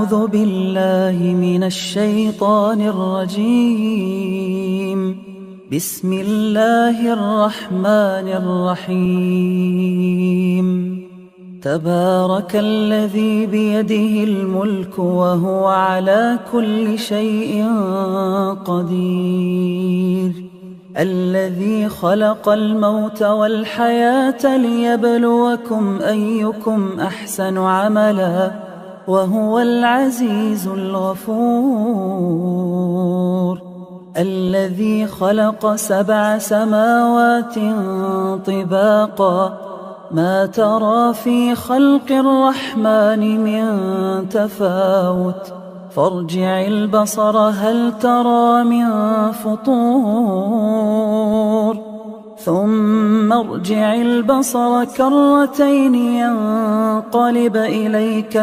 أعوذ بالله من الشيطان الرجيم. بسم الله الرحمن الرحيم. تبارك الذي بيده الملك وهو على كل شيء قدير. الذي خلق الموت والحياة ليبلوكم أيكم أحسن عملا وهو العزيز الغفور. الذي خلق 7 سماوات طباقا ما ترى في خلق الرحمن من تفاوت فارجع البصر هل ترى من فطور ثم ارجع البصر كرتين ينقلب إليك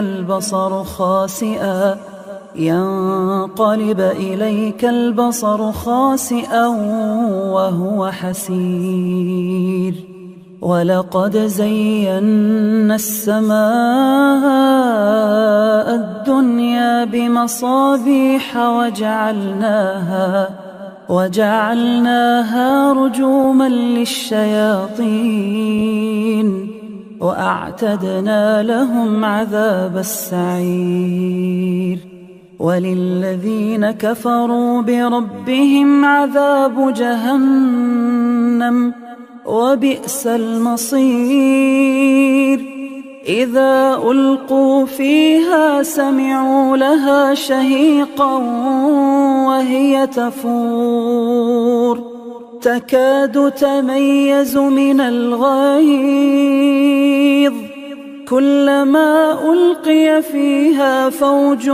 البصر خاسئا وهو حسير. ولقد زينا السماء الدنيا بمصابيح وجعلناها رجوما للشياطين وأعتدنا لهم عذاب السعير. وللذين كفروا بربهم عذاب جهنم وبئس المصير. إذا ألقوا فيها سمعوا لها شهيقا وهي تفور تكاد تميز من الغيظ كلما ألقي فيها فوج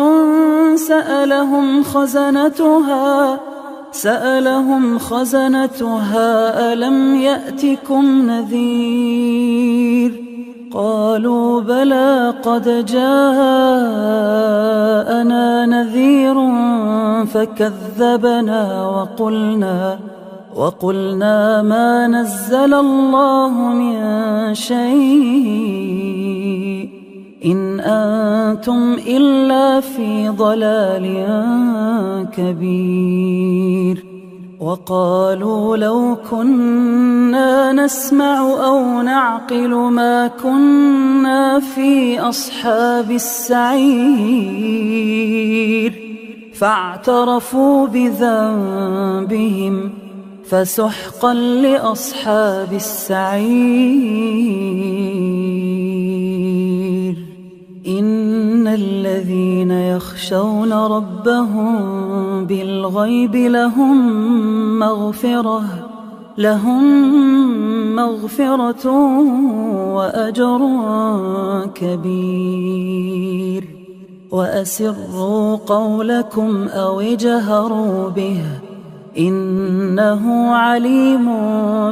سألهم خزنتها ألم يأتكم نذير قالوا بلى قد جاءنا نذير فكذبنا وقلنا ما نزل الله من شيء إن أنتم إلا في ضلال كبير. وقالوا لو كنا نسمع أو نعقل ما كنا في أصحاب السعير فاعترفوا بذنبهم فسحقا لأصحاب السعير. إن الذين يخشون ربهم بالغيب لهم مغفرة وأجر كبير. وأسروا قولكم أو اجهروا به إنه عليم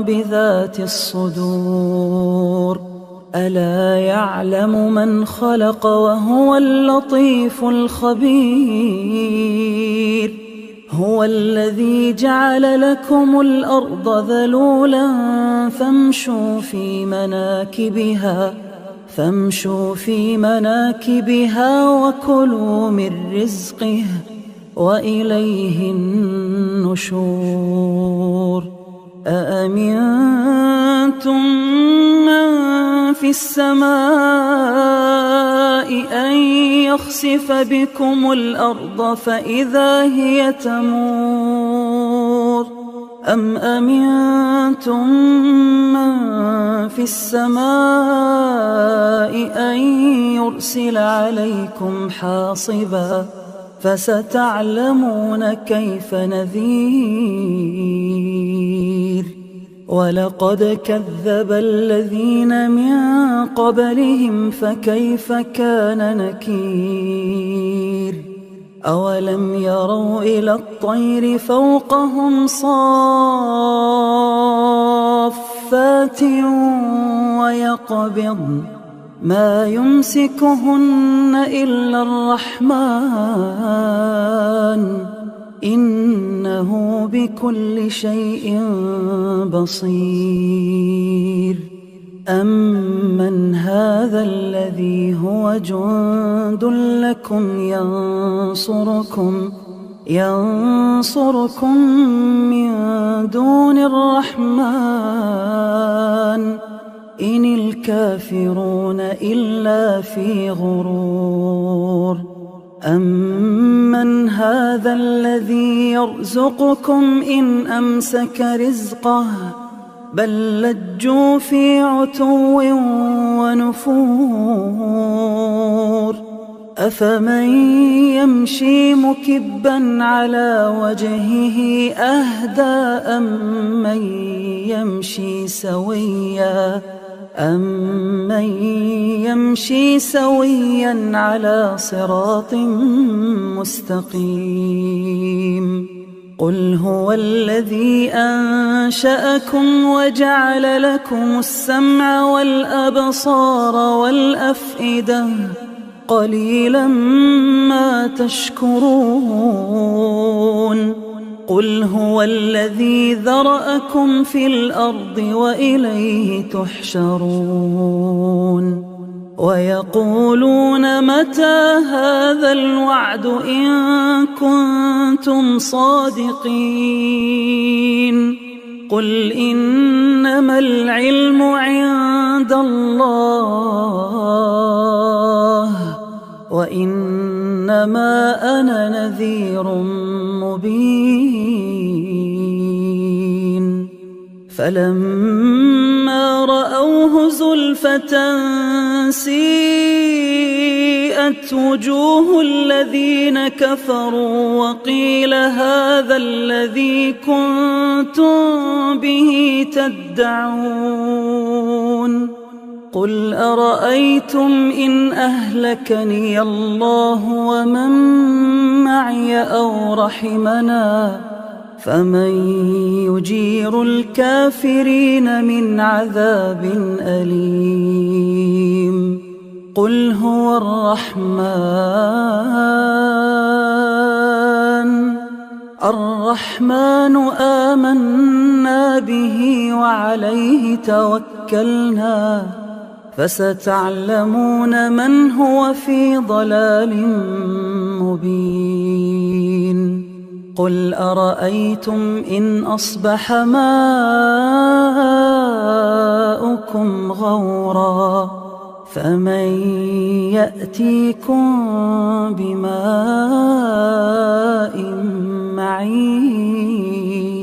بذات الصدور. ألا يعلم من خلق وهو اللطيف الخبير. هو الذي جعل لكم الأرض ذلولا فامشوا في مناكبها وكلوا من رزقه وإليه النشور. أأمنتم من في السماء أن يخسف بكم الأرض فإذا هي تمور أم أمنتم من في السماء أن يرسل عليكم حاصبا فستعلمون كيف نذير. ولقد كذب الذين من قبلهم فكيف كان نكير. أولم يروا إلى الطير فوقهم صافات ويقبضن ما يمسكهن إلا الرحمن إنه بكل شيء بصير. أمن هذا الذي هو جند لكم ينصركم من دون الرحمن إن الكافرون إلا في غرور. أمن هذا الذي يرزقكم إن أمسك رزقه بل لجوا في عتو ونفور. أفمن يمشي مكبا على وجهه أهدى أمن يمشي سويا على صراط مستقيم. قل هو الذي أنشأكم وجعل لكم السمع والأبصار والأفئدة قليلا ما تشكرون. قل هو الذي ذرأكم في الأرض وإليه تحشرون. ويقولون متى هذا الوعد إن كنتم صادقين. قل إنما العلم عند الله وإنما أنا نذير مبين. فلما رأوه زلفة سيئت وجوه الذين كفروا وقيل هذا الذي كنتم به تدعون. قل أرأيتم إن أهلكني الله ومن معي أو رحمنا فمن يجير الكافرين من عذاب أليم. قل هو الرحمن آمنا به وعليه توكلنا فستعلمون من هو في ضلال مبين. قل أرأيتم إن أصبح ماؤكم غورا فمن يأتيكم بماء معين.